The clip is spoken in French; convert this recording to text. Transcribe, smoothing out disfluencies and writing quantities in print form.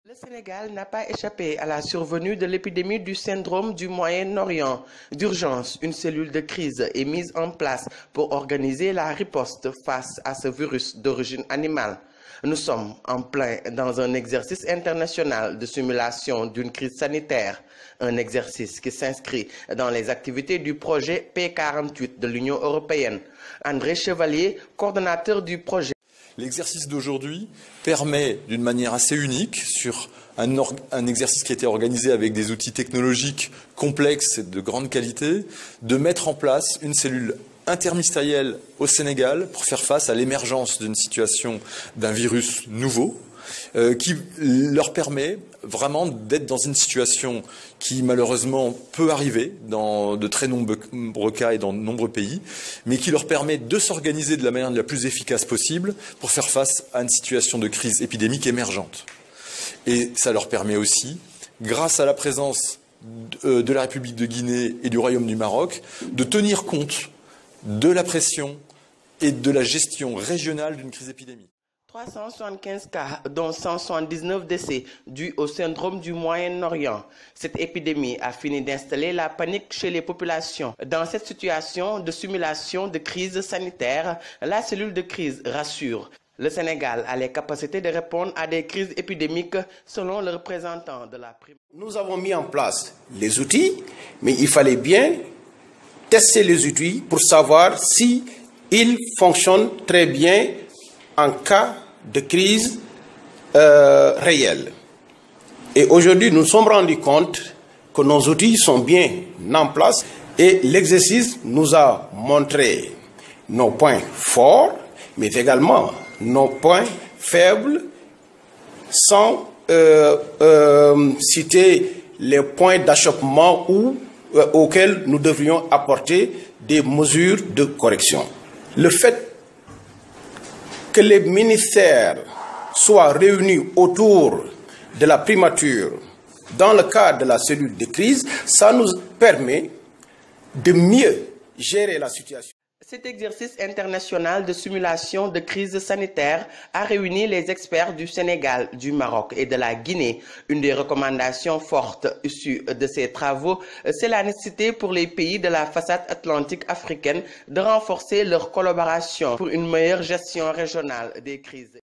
Le Sénégal n'a pas échappé à la survenue de l'épidémie du syndrome du Moyen-Orient. D'urgence, une cellule de crise est mise en place pour organiser la riposte face à ce virus d'origine animale. Nous sommes en plein dans un exercice international de simulation d'une crise sanitaire, un exercice qui s'inscrit dans les activités du projet P48 de l'Union européenne. André Chevalier, coordonnateur du projet. L'exercice d'aujourd'hui permet d'une manière assez unique, sur un exercice qui a été organisé avec des outils technologiques complexes et de grande qualité, de mettre en place une cellule interministérielle au Sénégal pour faire face à l'émergence d'une situation d'un virus nouveau, qui leur permet vraiment d'être dans une situation qui malheureusement peut arriver dans de très nombreux cas et dans de nombreux pays, mais qui leur permet de s'organiser de la manière la plus efficace possible pour faire face à une situation de crise épidémique émergente. Et ça leur permet aussi, grâce à la présence de la République de Guinée et du Royaume du Maroc, de tenir compte de la pression et de la gestion régionale d'une crise épidémique. 375 cas, dont 179 décès, dus au syndrome du Moyen-Orient. Cette épidémie a fini d'installer la panique chez les populations. Dans cette situation de simulation de crise sanitaire, la cellule de crise rassure. Le Sénégal a les capacités de répondre à des crises épidémiques, selon le représentant de la prime. Nous avons mis en place les outils, mais il fallait bien tester les outils pour savoir si ils fonctionnent très bien en cas de crise réelle. Et aujourd'hui, nous nous sommes rendus compte que nos outils sont bien en place et l'exercice nous a montré nos points forts, mais également nos points faibles, sans citer les points d'achoppement auxquels nous devrions apporter des mesures de correction. Le fait que les ministères soient réunis autour de la primature dans le cadre de la cellule de crise, ça nous permet de mieux gérer la situation. Cet exercice international de simulation de crise sanitaire a réuni les experts du Sénégal, du Maroc et de la Guinée. Une des recommandations fortes issues de ces travaux, c'est la nécessité pour les pays de la façade atlantique africaine de renforcer leur collaboration pour une meilleure gestion régionale des crises.